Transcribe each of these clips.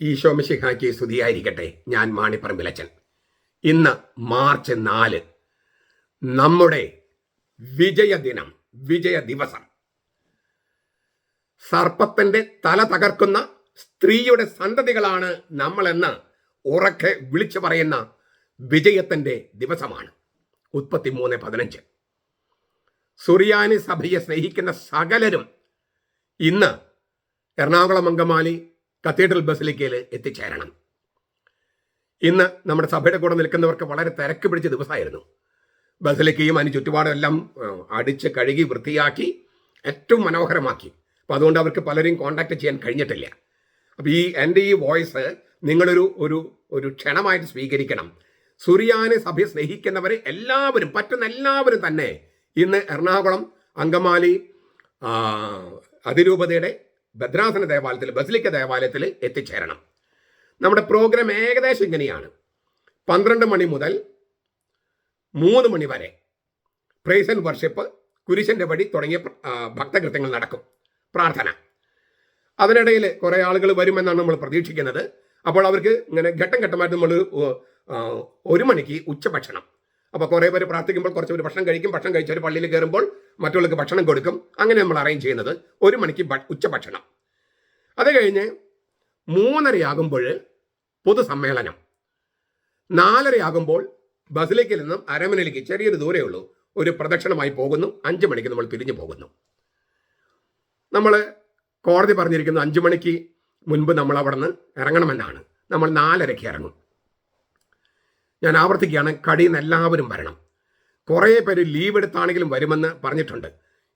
ഈശോ മിശിഹായ്ക്ക് സ്തുതിയായിരിക്കട്ടെ. ഞാൻ മാണിപ്പറമ്പിലച്ചൻ. ഇന്ന് മാർച്ച് 4, നമ്മുടെ വിജയദിനം, വിജയ ദിവസം. സർപ്പത്തിന്റെ തല തകർക്കുന്ന സ്ത്രീയുടെ സന്തതികളാണ് നമ്മളെന്ന് ഉറക്കെ വിളിച്ചു പറയുന്ന വിജയത്തിന്റെ ദിവസമാണ്. ഉൽപ്പത്തി 3:15. സുറിയാനി സഭയെ സ്നേഹിക്കുന്ന സകലരും ഇന്ന് എറണാകുളം അങ്കമാലി കത്തീഡ്രൽ ബസിലിക്കയിൽ എത്തിച്ചേരണം. ഇന്ന് നമ്മുടെ സഭയുടെ കൂടെ നിൽക്കുന്നവർക്ക് വളരെ തിരക്ക് പിടിച്ച ദിവസമായിരുന്നു. ബസിലിക്കയും അതിന് ചുറ്റുപാടും എല്ലാം അടിച്ച് കഴുകി വൃത്തിയാക്കി ഏറ്റവും മനോഹരമാക്കി. അപ്പം അതുകൊണ്ട് അവർക്ക് പലരെയും കോൺടാക്ട് ചെയ്യാൻ കഴിഞ്ഞിട്ടില്ല. അപ്പോൾ എൻ്റെ ഈ വോയിസ് നിങ്ങളൊരു ഒരു ഒരു ക്ഷണമായിട്ട് സ്വീകരിക്കണം. സുറിയാനി സഭയെ സ്നേഹിക്കുന്നവർ എല്ലാവരും, പറ്റുന്ന എല്ലാവരും തന്നെ ഇന്ന് എറണാകുളം അങ്കമാലി അതിരൂപതയുടെ ഭദ്രാസന ദേവാലയത്തിൽ, ബസിലിക്ക ദേവാലയത്തിൽ എത്തിച്ചേരണം. നമ്മുടെ പ്രോഗ്രാം ഏകദേശം ഇങ്ങനെയാണ്. 12 മണി മുതൽ 3 മണി വരെ പ്രൈസ് ആൻഡ് വർഷിപ്പ്, കുരിശന്റെ വഴി തുടങ്ങിയ ഭക്തകൃത്യങ്ങൾ നടക്കും. പ്രാർത്ഥന. അതിനിടയിൽ കുറേ ആളുകൾ വരുമെന്നാണ് നമ്മൾ പ്രതീക്ഷിക്കുന്നത്. അപ്പോൾ അവർക്ക് ഇങ്ങനെ ഘട്ടം ഘട്ടമായിട്ട് നമ്മൾ 1 മണിക്ക് ഉച്ചഭക്ഷണം. അപ്പോൾ കുറേ പേര് പ്രാർത്ഥിക്കുമ്പോൾ കുറച്ച് പേര് ഭക്ഷണം കഴിക്കും. ഭക്ഷണം കഴിച്ചവർ പള്ളിയിൽ കയറുമ്പോൾ മറ്റുള്ളവർക്ക് ഭക്ഷണം കൊടുക്കും. അങ്ങനെ നമ്മൾ അറേഞ്ച് ചെയ്യുന്നത്. 1 മണിക്ക് ഉച്ചഭക്ഷണം. അത് കഴിഞ്ഞ് 3:30 പൊതുസമ്മേളനം. 4:30 ബസിലിക്കയിൽ നിന്നും അരമനയിലേക്ക് ചെറിയൊരു ദൂരേ ഉള്ളൂ, ഒരു പ്രദക്ഷിണമായി പോകുന്നു. 5 മണിക്ക് നമ്മൾ പിരിഞ്ഞു പോകുന്നു. നമ്മൾ കോടതി പറഞ്ഞിരിക്കുന്നു 5 മണിക്ക് മുൻപ് നമ്മൾ അവിടെ നിന്ന് ഇറങ്ങണമെന്നാണ്. നമ്മൾ 4:30 ഇറങ്ങും. ഞാൻ ആവർത്തിക്കുകയാണ്, കടിയിൽ നിന്ന് എല്ലാവരും വരണം. കുറേ പേര് ലീവ് എടുത്താണെങ്കിലും വരുമെന്ന് പറഞ്ഞിട്ടുണ്ട്.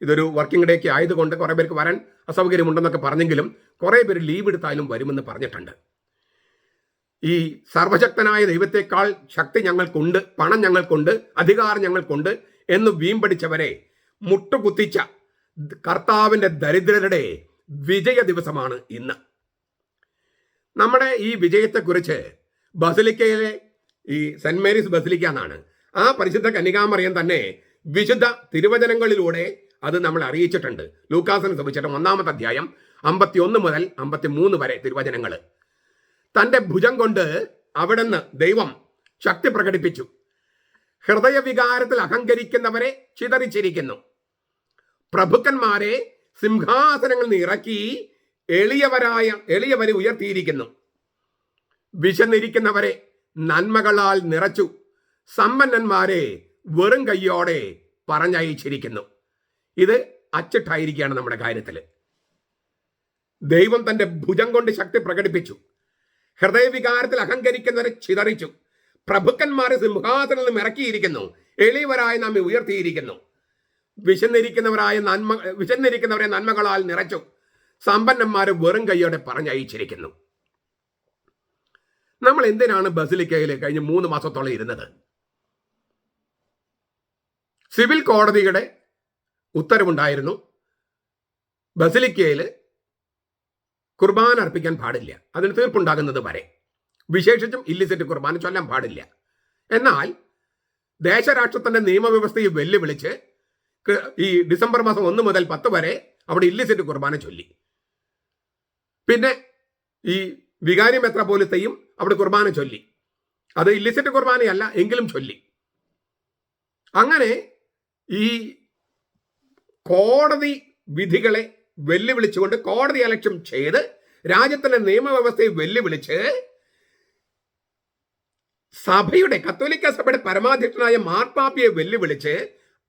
ഇതൊരു വർക്കിംഗ് ഡേക്ക് ആയതുകൊണ്ട് കുറേ പേർക്ക് വരാൻ അസൗകര്യമുണ്ടെന്നൊക്കെ പറഞ്ഞെങ്കിലും കുറേ പേര് ലീവ് എടുത്താലും വരുമെന്ന് പറഞ്ഞിട്ടുണ്ട്. ഈ സർവശക്തനായ ദൈവത്തെക്കാൾ ശക്തി ഞങ്ങൾക്കുണ്ട്, പണം ഞങ്ങൾക്കുണ്ട്, അധികാരം ഞങ്ങൾക്കുണ്ട് എന്ന് വീമ്പടിച്ചവരെ മുട്ടുകുത്തിച്ച കർത്താവിൻ്റെ ദരിദ്രരുടെ വിജയ ദിവസമാണ് ഇന്ന്. നമ്മുടെ ഈ വിജയത്തെക്കുറിച്ച് ബസിലിക്കയിലെ ഈ സെന്റ് മേരീസ് ബസിലിക്ക എന്നാണ്, ആ പരിശുദ്ധ കന്യകാമറിയം തന്നെ വിശുദ്ധ തിരുവചനങ്ങളിലൂടെ അത് നമ്മൾ അറിയിച്ചിട്ടുണ്ട്. ലൂക്കാസിനെ സംബന്ധിച്ചിട്ട് 1-ാമത്തെ അധ്യായം 51 മുതൽ 53 വരെ തിരുവചനങ്ങൾ. തൻ്റെ ഭുജം കൊണ്ട് അവിടുന്ന് ദൈവം ശക്തി പ്രകടിപ്പിച്ചു. ഹൃദയവികാരത്തിൽ അഹങ്കരിക്കുന്നവരെ ചിതറിച്ചിരിക്കുന്നു. പ്രഭുക്കന്മാരെ സിംഹാസനങ്ങളിൽ നിന്ന് ഇറക്കി എളിയവരെ ഉയർത്തിയിരിക്കുന്നു. വിശന്നിരിക്കുന്നവരെ നന്മകളാൽ നിറച്ചു. സമ്പന്നന്മാരെ വെറും കയ്യോടെ പറഞ്ഞയച്ചിരിക്കുന്നു. ഇത് അച്ചിട്ടായിരിക്കുകയാണ് നമ്മുടെ കാര്യത്തിൽ. ദൈവം തൻ്റെ ഭുജം കൊണ്ട് ശക്തി പ്രകടിപ്പിച്ചു. ഹൃദയവികാരത്തിൽ അഹങ്കരിക്കുന്നവരെ ചിതറിച്ചു. പ്രഭുക്കന്മാരെ സിംഹാസനത്തിൽ നിന്നും ഇറക്കിയിരിക്കുന്നു. എളിയവരായി നമ്മെ ഉയർത്തിയിരിക്കുന്നു. വിശന്നിരിക്കുന്നവരെ നന്മകളാൽ നിറച്ചു. സമ്പന്നന്മാരെ വെറും കയ്യോടെ പറഞ്ഞയച്ചിരിക്കുന്നു. നമ്മൾ എന്തിനാണ് ബസിലിക്കയിൽ കഴിഞ്ഞ 3 മാസത്തോളം ഇരുന്നത്? സിവിൽ കോടതിയുടെ ഉത്തരവുണ്ടായിരുന്നു, ബസിലിക്കയിൽ കുർബാന അർപ്പിക്കാൻ പാടില്ല, അതിന് തീർപ്പുണ്ടാകുന്നത് വരെ, വിശേഷിച്ചും ഇല്ലിസിറ്റ് കുർബാന ചൊല്ലാൻ പാടില്ല. എന്നാൽ ദേശരാഷ്ട്രത്തിന്റെ നിയമവ്യവസ്ഥയെ വെല്ലുവിളിച്ച് ഈ ഡിസംബർ മാസം 1 മുതൽ 10 വരെ അവിടെ ഇല്ലിസിറ്റ് കുർബാന ചൊല്ലി. പിന്നെ ഈ വികാരി മെത്രാപ്പോലീത്തയും അവിടെ കുർബാന ചൊല്ലി. അത് ഇല്ലിസിറ്റ് കുർബാനയല്ല എങ്കിലും ചൊല്ലി. അങ്ങനെ ഈ കോടതി വിധികളെ വെല്ലുവിളിച്ചുകൊണ്ട്, കോടതി അലക്ഷ്യം ചെയ്ത്, രാജ്യത്തിന്റെ നിയമവ്യവസ്ഥയെ വെല്ലുവിളിച്ച്, സഭയുടെ, കത്തോലിക്ക സഭയുടെ പരമാധ്യക്ഷനായ മാർപ്പാപ്പയെ വെല്ലുവിളിച്ച്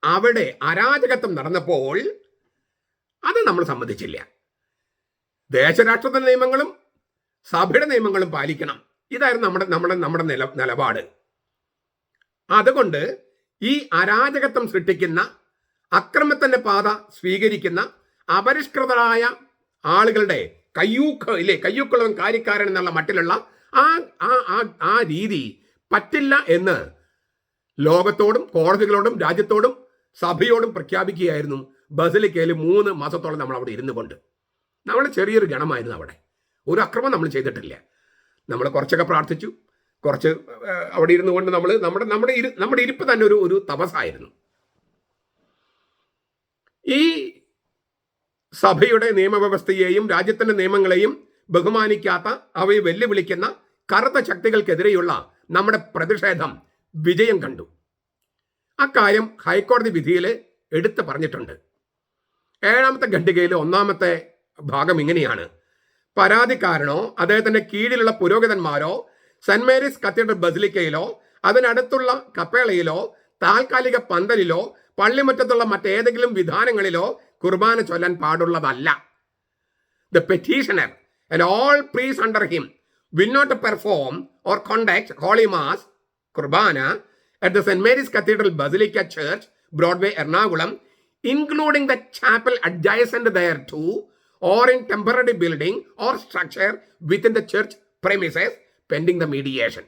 അവിടെ അരാജകത്വം നടന്നപ്പോൾ അത് നമ്മൾ സമ്മതിച്ചില്ല. ദേശരാഷ്ട്രത്തിന്റെ നിയമങ്ങളും സഭയുടെ നിയമങ്ങളും പാലിക്കണം. ഇതായിരുന്നു നമ്മുടെ നിലപാട്. അതുകൊണ്ട് ഈ അരാജകത്വം സൃഷ്ടിക്കുന്ന, അക്രമത്തിന്റെ പാത സ്വീകരിക്കുന്ന അപരിഷ്കൃതരായ ആളുകളുടെ കയ്യൂക്കുള്ളവൻ കാര്യക്കാരൻ എന്നുള്ള മട്ടിലുള്ള ആ രീതി പറ്റില്ല എന്ന് ലോകത്തോടും കോടതികളോടും രാജ്യത്തോടും സഭയോടും പ്രഖ്യാപിക്കുകയായിരുന്നു. ബസിലിക്കയിൽ 3 മാസത്തോളം നമ്മൾ അവിടെ ഇരുന്നു കൊണ്ട്, നമ്മൾ ചെറിയൊരു ഗണമായിരുന്നു. അവിടെ ഒരു അക്രമം നമ്മൾ ചെയ്തിട്ടില്ല. നമ്മൾ കുറച്ചൊക്കെ പ്രാർത്ഥിച്ചു, കുറച്ച് അവിടെ ഇരുന്നു കൊണ്ട് നമ്മുടെ ഇരിപ്പ് തന്നെ ഒരു തപസ്സായിരുന്നു. ഈ സഭയുടെ നിയമവ്യവസ്ഥയെയും രാജ്യത്തിന്റെ നിയമങ്ങളെയും ബഹുമാനിക്കാത്ത, അവയെ വെല്ലുവിളിക്കുന്ന കറുത്ത ശക്തികൾക്കെതിരെയുള്ള നമ്മുടെ പ്രതിഷേധം വിജയം കണ്ടു. അക്കാര്യം ഹൈക്കോടതി വിധിയിൽ എടുത്തു പറഞ്ഞിട്ടുണ്ട്. 7ാമത്തെ ഖണ്ഡികയിലെ 1ാമത്തെ ഭാഗം ഇങ്ങനെയാണ്: പരാതിക്കാരനോ അദ്ദേഹത്തിന്റെ കീഴിലുള്ള പുരോഹിതന്മാരോ സെന്റ് മേരീസ് കത്തീഡ്രൽ ബസിലിക്കയിലോ അതിനടുത്തുള്ള കപ്പേളയിലോ താൽക്കാലിക പന്തലിലോ പള്ളിമുറ്റത്തുള്ള മറ്റേതെങ്കിലും വിധാനങ്ങളിലോ കുർബാന ചൊല്ലാൻ പാടുള്ളതല്ല. The petitioner and all priests under him will not perform or conduct Holy Mass, Kurbana, at the St. Mary's Cathedral Basilica Church, Broadway, Ernakulam, including the chapel adjacent thereto, or in temporary building or structure within the church premises, pending the mediation.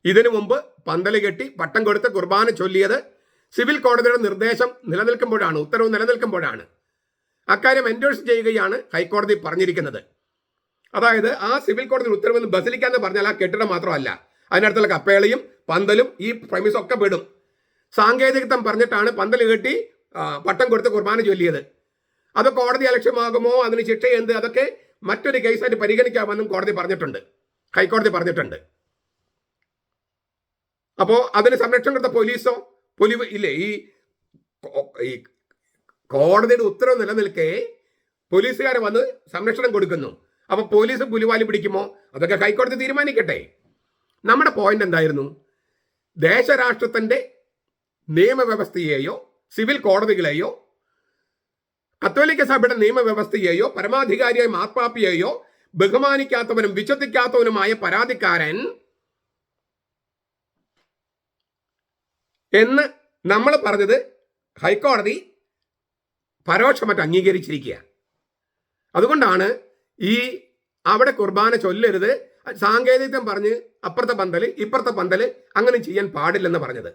ഇതിനു മുമ്പ് പന്തല് കെട്ടി പട്ടം കൊടുത്ത് കുർബാന ചൊല്ലിയത് civil കോടതിയുടെ നിർദ്ദേശം നിലനിൽക്കുമ്പോഴാണ്, ഉത്തരവ് നിലനിൽക്കുമ്പോഴാണ്. അക്കാര്യം endorse ചെയ്യുകയാണ് ഹൈക്കോടതി പറഞ്ഞിരിക്കുന്നത്. അതായത് ആ സിവിൽ കോടതി ഉത്തരവ് ബസിലിക്ക എന്ന് പറഞ്ഞാൽ ആ കെട്ടിടം മാത്രമല്ല, അതിനടുത്തുള്ള കപ്പേളയും പന്തലും ഈ പ്രമിസ് ഒക്കെ പെടും. സാങ്കേതികത്വം പറഞ്ഞിട്ടാണ് പന്തൽ കെട്ടി പട്ടം കൊടുത്ത് കുർബാന ചൊല്ലിയത്. അത് കോടതി അലക്ഷ്യമാകുമോ, അതിന് ശിക്ഷ എന്ത്, അതൊക്കെ മറ്റൊരു കേസായിട്ട് പരിഗണിക്കാമെന്നും കോടതി പറഞ്ഞിട്ടുണ്ട്, ഹൈക്കോടതി പറഞ്ഞിട്ടുണ്ട്. അപ്പോൾ അതിന് സംരക്ഷണം കൊടുത്ത പോലീസോ പൊലിവ് ഇല്ലേ? ഈ കോടതിയുടെ ഉത്തരവ് നിലനിൽക്കെ പോലീസുകാരെ വന്ന് സംരക്ഷണം കൊടുക്കുന്നു. അപ്പൊ പോലീസ് പുലിവാലി പിടിക്കുമോ? അതൊക്കെ ഹൈക്കോടതി തീരുമാനിക്കട്ടെ. നമ്മുടെ പോയിന്റ് എന്തായിരുന്നു? ദേശരാഷ്ട്രത്തിന്റെ നിയമവ്യവസ്ഥയെയോ സിവിൽ കോടതികളെയോ കത്തോലിക്ക സഭയുടെ നിയമവ്യവസ്ഥയെയോ പരമാധികാരിയായ മാർപ്പാപ്പയെയോ ബഹുമാനിക്കാത്തവനും വിശ്വസിക്കാത്തവനുമായ പരാതിക്കാരൻ എന്ന് നമ്മൾ പറഞ്ഞത് ഹൈക്കോടതി പരോക്ഷമായിട്ട് അംഗീകരിച്ചിരിക്കുക. അതുകൊണ്ടാണ് ഈ അവിടെ കുർബാന ചൊല്ലരുത്, സാങ്കേതികം പറഞ്ഞ് അപ്പുറത്തെ പന്തല് ഇപ്പുറത്തെ പന്തല് അങ്ങനെ ചെയ്യാൻ പാടില്ലെന്ന് പറഞ്ഞത്.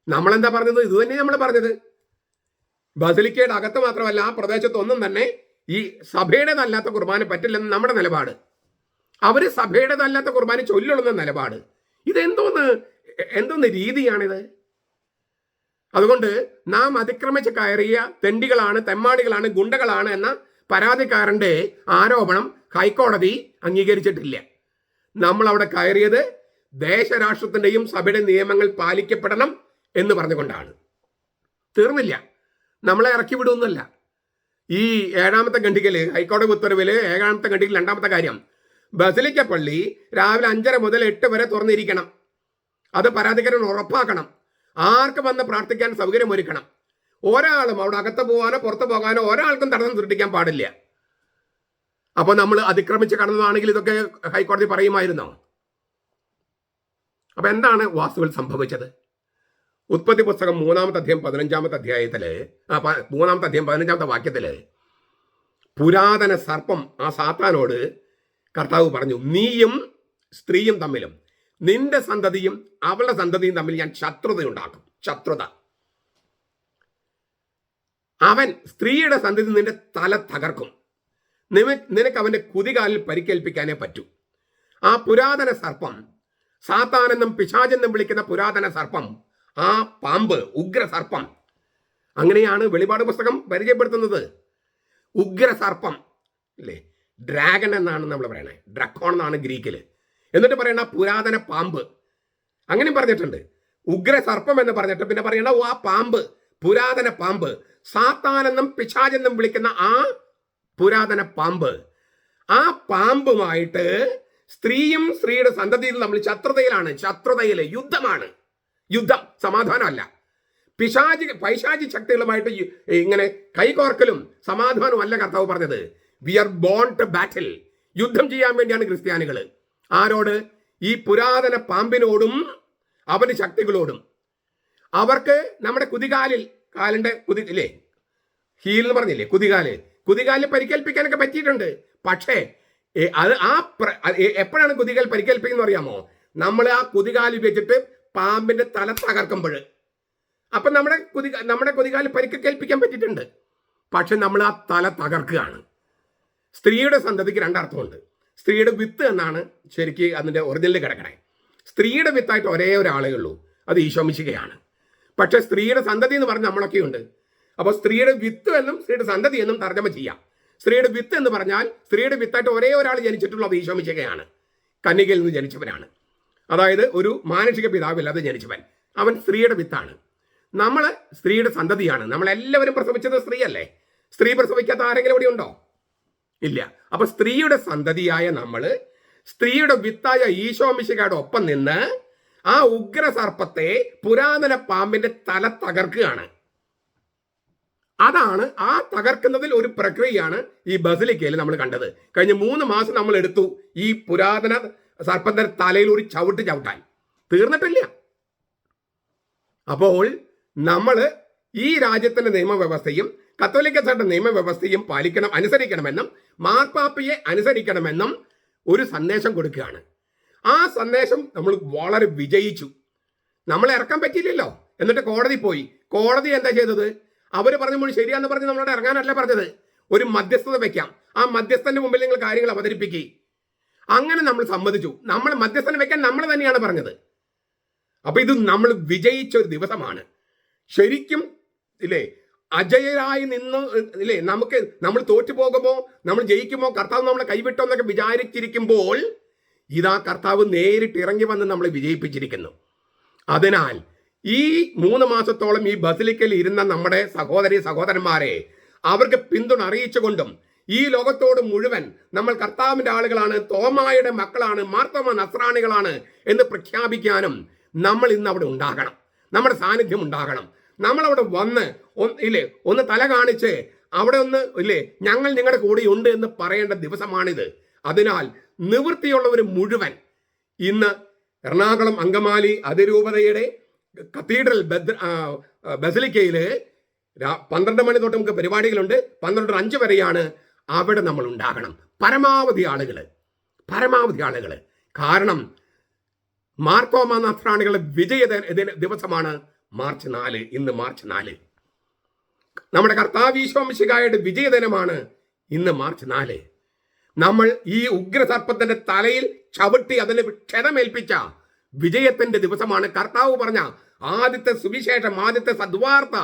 നമ്മളെന്താ പറഞ്ഞത്? ഇത് തന്നെ നമ്മൾ പറഞ്ഞത്. ബസിലിക്കയുടെ അകത്ത് മാത്രമല്ല, ആ പ്രദേശത്തൊന്നും തന്നെ ഈ സഭയുടേതല്ലാത്ത കുർബാന പറ്റില്ലെന്ന് നമ്മുടെ നിലപാട്. അവര് സഭയുടേതല്ലാത്ത കുർബാന ചൊല്ലുള്ളെന്ന നിലപാട്. എന്തോന്ന് രീതിയാണിത്? അതുകൊണ്ട് നാം അതിക്രമിച്ച് കയറിയ തെണ്ടികളാണ്, തെമ്മാടികളാണ്, ഗുണ്ടകളാണ് എന്ന പരാതിക്കാരന്റെ ആരോപണം ഹൈക്കോടതി അംഗീകരിച്ചിട്ടില്ല. നമ്മൾ അവിടെ കയറിയത് ദേശരാഷ്ട്രത്തിന്റെയും സഭയുടെ നിയമങ്ങൾ പാലിക്കപ്പെടണം എന്ന് പറഞ്ഞുകൊണ്ടാണ്. തീർന്നില്ല, നമ്മളെ ഇറക്കി വിടുന്നല്ല. ഈ 7ാമത്തെ ഖണ്ഡികയില് ഹൈക്കോടതി ഉത്തരവില് 7ാമത്തെ ഖണ്ഡികയിൽ 2ാമത്തെ കാര്യം, ബസിലിക്ക പള്ളി രാവിലെ 5:30 മുതൽ 8 വരെ തുറന്നിരിക്കണം. അത് പരാതിക്കാരൻ ഉറപ്പാക്കണം. ആർക്ക് വന്ന് പ്രാർത്ഥിക്കാൻ സൗകര്യമൊരുക്കണം. ഒരാളും അവിടെ അകത്ത് പോകാനോ പുറത്ത് പോകാനോ ഒരാൾക്കും തടസ്സം സൃഷ്ടിക്കാൻ പാടില്ല. അപ്പൊ നമ്മൾ അതിക്രമിച്ച് കടന്നതാണെങ്കിൽ ഇതൊക്കെ ഹൈക്കോടതി പറയുമായിരുന്നോ? അപ്പൊ എന്താണ് വാസ്തുവിൽ സംഭവിച്ചത്? ഉത്പത്തി പുസ്തകം 3-ാമത്തെ അധ്യായം 15-ാമത്തെ അധ്യായത്തില് 3-ാമത്തെ അധ്യായം 15-ാമത്തെ വാക്യത്തില് പുരാതന സർപ്പം ആ സാത്താനോട് കർത്താവ് പറഞ്ഞു, നീയും സ്ത്രീയും തമ്മിലും നിന്റെ സന്തതിയും അവളുടെ സന്തതിയും തമ്മിൽ ഞാൻ ശത്രുതയുണ്ടാക്കും. ശത്രുത. അവൻ സ്ത്രീയുടെ സന്തതി നിന്റെ തല തകർക്കും. നിനക്ക് അവന്റെ കുതികാലിൽ പരിക്കേൽപ്പിക്കാനേ പറ്റൂ. ആ പുരാതന സർപ്പം, സാത്താനെന്നും പിശാചെന്നും വിളിക്കുന്ന പുരാതന സർപ്പം, ആ പാമ്പ്, ഉഗ്രസർപ്പം, അങ്ങനെയാണ് വെളിപാട് പുസ്തകം പരിചയപ്പെടുത്തുന്നത്. ഉഗ്രസർപ്പം അല്ലേ, ഡ്രാഗൺ എന്നാണ് നമ്മൾ പറയണേ, ഡ്രക്കോൺ എന്നാണ് ഗ്രീക്കില്. എന്നിട്ട് പറയണ പുരാതന പാമ്പ്, അങ്ങനെയും പറഞ്ഞിട്ടുണ്ട്. ഉഗ്രസർപ്പം എന്ന് പറഞ്ഞിട്ട് പിന്നെ പറയണ ആ പാമ്പ്, പുരാതന പാമ്പ്, സാത്താനെന്നും പിശാചെന്നും വിളിക്കുന്ന ആ പുരാതന പാമ്പ്. ആ പാമ്പുമായിട്ട് സ്ത്രീയും സ്ത്രീയുടെ സന്തതിയും നമ്മൾ ശത്രുതയിലാണ്. ശത്രുതയില് യുദ്ധമാണ്. യുദ്ധം, സമാധാനമല്ല. പൈശാചി ശക്തികളുമായിട്ട് ഇങ്ങനെ കൈകോർക്കലും സമാധാനവും അല്ല കർത്താവ് പറഞ്ഞത്. വി ആർ ബോൺ ടു ബാറ്റിൽ. യുദ്ധം ചെയ്യാൻ വേണ്ടിയാണ് ക്രിസ്ത്യാനികൾ. ആരോട്? ഈ പുരാതന പാമ്പിനോടും അവന്റെ ശക്തികളോടും. അവർക്ക് നമ്മുടെ കാലിന്റെ ഇല്ലേ, ഹീൽ എന്ന് പറഞ്ഞില്ലേ, കുതികാലിൽ പരിക്കേൽപ്പിക്കാനൊക്കെ പറ്റിയിട്ടുണ്ട്. പക്ഷേ അത് എപ്പോഴാണ് കുതികാൽ പരിക്കേൽപ്പിക്കുന്നത് അറിയാമോ? നമ്മൾ ആ കുതികാലിൽ വെച്ചിട്ട് പാമ്പിന്റെ തല തകർക്കുമ്പോൾ. അപ്പൊ നമ്മുടെ കുതികാലിൽ പരിക്കേൽപ്പിക്കാൻ പറ്റിയിട്ടുണ്ട്. പക്ഷെ നമ്മൾ ആ തല തകർക്കുകയാണ്. സ്ത്രീയുടെ സന്തതിക്ക് 2 അർത്ഥമുണ്ട്. സ്ത്രീയുടെ വിത്ത് എന്നാണ് ശരിക്ക് അതിന്റെ ഒറിജിനൽ കിടക്കണേ. സ്ത്രീയുടെ വിത്തായിട്ട് ഒരേ ഒരാളേ ഉള്ളൂ, അത് ഈശോ മിശിഹയാണ്. പക്ഷെ സ്ത്രീയുടെ സന്തതി എന്ന് പറഞ്ഞ് നമ്മളൊക്കെ ഉണ്ട്. അപ്പോൾ സ്ത്രീയുടെ വിത്ത് എന്നും സ്ത്രീയുടെ സന്തതി എന്നും തർജ്ജമ ചെയ്യാം. സ്ത്രീയുടെ വിത്ത് എന്ന് പറഞ്ഞാൽ സ്ത്രീയുടെ വിത്തായിട്ട് ഒരേ ഒരാൾ ജനിച്ചിട്ടുള്ളത് ഈശോ മിശിഹായാണ്. കന്യകയിൽ നിന്ന് ജനിച്ചവനാണ്. അതായത് ഒരു മാനുഷിക പിതാവില്ലാതെ ജനിച്ചവൻ. അവൻ സ്ത്രീയുടെ വിത്താണ്. നമ്മൾ സ്ത്രീയുടെ സന്തതിയാണ്. നമ്മളെല്ലാവരും പ്രസവിച്ചത് സ്ത്രീയല്ലേ? സ്ത്രീ പ്രസവിക്കാത്ത ആരെങ്കിലും ഇവിടെ ഉണ്ടോ? ഇല്ല. അപ്പൊ സ്ത്രീയുടെ സന്തതിയായ നമ്മൾ സ്ത്രീയുടെ വിത്തായ ഈശോ മിശിഹായുടെ ഒപ്പം നിന്ന് ആ ഉഗ്ര സർപ്പത്തെ, പുരാതന പാമ്പിന്റെ തല തകർക്കുകയാണ്. അതാണ് ആ തകർക്കുന്നതിൽ ഒരു പ്രക്രിയയാണ് ഈ ബസിലിക്കയിൽ നമ്മൾ കണ്ടത്. കഴിഞ്ഞ 3 മാസം നമ്മൾ എടുത്തു ഈ പുരാതന സർപ്പത്തിന്റെ തലയിൽ ഒരു ചവിട്ടാൻ. തീർന്നിട്ടില്ല. അപ്പോൾ നമ്മൾ ഈ രാജ്യത്തിന്റെ നിയമവ്യവസ്ഥയും കത്തോലിക്ക സഭയുടെ നിയമവ്യവസ്ഥയും അനുസരിക്കണമെന്നും മാർപ്പാപ്പയെ അനുസരിക്കണമെന്നും ഒരു സന്ദേശം കൊടുക്കുകയാണ്. ആ സന്ദേശം നമ്മൾ വളരെ വിജയിച്ചു. നമ്മളെ ഇറക്കാൻ പറ്റിയില്ലല്ലോ. എന്നിട്ട് കോടതി പോയി. കോടതി എന്താ ചെയ്തത്? അവർ പറഞ്ഞപ്പോൾ ശരിയാന്ന് പറഞ്ഞ് നമ്മളോട് ഇറങ്ങാനല്ല പറഞ്ഞത്. ഒരു മധ്യസ്ഥത വെക്കാം, ആ മധ്യസ്ഥന്റെ മുമ്പിൽ നിങ്ങൾ കാര്യങ്ങൾ അവതരിപ്പിക്കുക. അങ്ങനെ നമ്മൾ സമ്മതിച്ചു. നമ്മൾ മധ്യസ്ഥനെ വെക്കാൻ നമ്മൾ തന്നെയാണ് പറഞ്ഞത്. അപ്പൊ ഇത് നമ്മൾ വിജയിച്ച ഒരു ദിവസമാണ് ശരിക്കും, ഇല്ലേ? അജയരായി നിന്ന്, ഇല്ലേ? നമ്മൾ തോറ്റു പോകുമോ, നമ്മൾ ജയിക്കുമോ, കർത്താവ് നമ്മളെ കൈവിട്ടോ എന്നൊക്കെ വിചാരിച്ചിരിക്കുമ്പോൾ ഇതാ കർത്താവ് നേരിട്ട് ഇറങ്ങി വന്ന് നമ്മളെ വിജയിപ്പിച്ചിരിക്കുന്നു. അതിനാൽ ഈ 3 മാസത്തോളം ഈ ബസിലിക്കയിൽ ഇരുന്ന നമ്മുടെ സഹോദരന്മാരെ അവർക്ക് പിന്തുണ അറിയിച്ചുകൊണ്ടും ഈ ലോകത്തോട് മുഴുവൻ നമ്മൾ കർത്താവിന്റെ ആളുകളാണ്, തോമായുടെ മക്കളാണ്, മാർത്തോമ നസ്രാണികളാണ് എന്ന് പ്രഖ്യാപിക്കാനും നമ്മൾ ഇന്ന് അവിടെ ഉണ്ടാകണം. നമ്മുടെ സാന്നിധ്യം ഉണ്ടാകണം. നമ്മളവിടെ വന്ന് ഒന്ന് തല കാണിച്ച് അവിടെ ഞങ്ങൾ നിങ്ങളുടെ കൂടെയുണ്ട് എന്ന് പറയേണ്ട ദിവസമാണിത്. അതിനാൽ നിവൃത്തിയുള്ളവർ മുഴുവൻ ഇന്ന് എറണാകുളം അങ്കമാലി അതിരൂപതയുടെ കത്തീഡ്രൽ ബസിലിക്കയിൽ 12 മണി തൊട്ട് നമുക്ക് പരിപാടികളുണ്ട്. 12:05 വരെയാണ്. അവിടെ നമ്മൾ ഉണ്ടാകണം. പരമാവധി ആളുകൾ. കാരണം മാർത്തോമ നസ്രാണികളുടെ വിജയ ദിവസമാണ് മാർച്ച് 4. ഇന്ന് മാർച്ച് 4. നമ്മുടെ കർത്താവ് ഈശോ മിശിഹായുടെ വിജയദിനമാണ് ഇന്ന് മാർച്ച് 4. നമ്മൾ ഈ ഉഗ്രസർപ്പത്തിന്റെ തലയിൽ ചവിട്ടി അതിന് ക്ഷതമേൽപ്പിച്ച വിജയത്തിന്റെ ദിവസമാണ്. കർത്താവ് പറഞ്ഞ ആദ്യത്തെ സുവിശേഷം, ആദ്യത്തെ സദ്വാർത്ത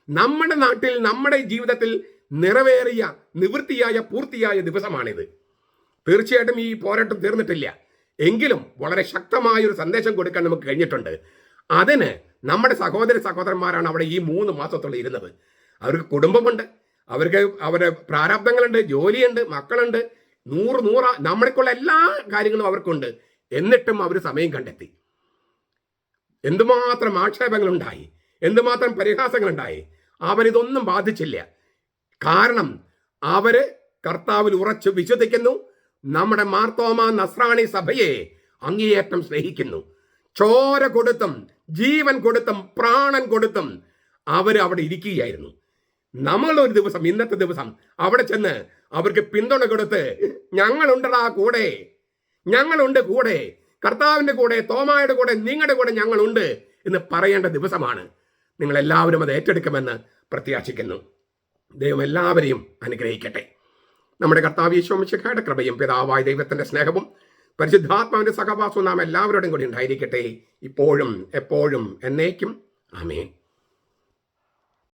നമ്മുടെ നാട്ടിൽ, നമ്മുടെ ജീവിതത്തിൽ നിറവേറിയ, നിവൃത്തിയായ, പൂർത്തിയായ ദിവസമാണിത്. തീർച്ചയായിട്ടും ഈ പോരാട്ടം തീർന്നിട്ടില്ല. എങ്കിലും വളരെ ശക്തമായൊരു സന്ദേശം കൊടുക്കാൻ നമുക്ക് കഴിഞ്ഞിട്ടുണ്ട്. അതിന് നമ്മുടെ സഹോദരന്മാരാണ് അവിടെ ഈ 3 മാസത്തോളം ഇരുന്നത്. അവർക്ക് കുടുംബമുണ്ട്, അവരുടെ പ്രാരാബ്ദങ്ങളുണ്ട്, ജോലിയുണ്ട്, മക്കളുണ്ട്, നമ്മൾക്കുള്ള എല്ലാ കാര്യങ്ങളും അവർക്കുണ്ട്. എന്നിട്ടും അവർ സമയം കണ്ടെത്തി. എന്തുമാത്രം ആക്ഷേപങ്ങളുണ്ടായി, എന്തുമാത്രം പരിഹാസങ്ങളുണ്ടായി, അവരിതൊന്നും ബാധിച്ചില്ല. കാരണം അവര് കർത്താവിൽ ഉറച്ചു വിശ്വസിക്കുന്നു. നമ്മുടെ മാർത്തോമ നസ്രാണി സഭയെ അങ്ങേയറ്റം സ്നേഹിക്കുന്നു. ചോര കൊടുത്തും ജീവൻ കൊടുത്തും പ്രാണൻ കൊടുത്തും അവിടെ ഇരിക്കുകയായിരുന്നു. നമ്മളൊരു ദിവസം, ഇന്നത്തെ ദിവസം അവിടെ ചെന്ന് അവർക്ക് പിന്തുണ കൊടുത്ത് ഞങ്ങളുണ്ടടാ കൂടെ, ഞങ്ങളുണ്ട് കൂടെ, കർത്താവിന്റെ കൂടെ, തോമായുടെ കൂടെ, നിങ്ങളുടെ കൂടെ ഞങ്ങളുണ്ട് എന്ന് പറയേണ്ട ദിവസമാണ്. നിങ്ങളെല്ലാവരും അത് ഏറ്റെടുക്കുമെന്ന് പ്രത്യാശിക്കുന്നു. ദൈവം എല്ലാവരെയും അനുഗ്രഹിക്കട്ടെ. നമ്മുടെ കർത്താവ് ഈശോ മിശിഹായുടെ കൃപയും പിതാവായ ദൈവത്തിന്റെ സ്നേഹവും പരിശുദ്ധാത്മാവിന്റെ സഹവാസവും നാം എല്ലാവരോടും കൂടി ഉണ്ടായിരിക്കട്ടെ, ഇപ്പോഴും എപ്പോഴും എന്നേക്കും. ആമേൻ.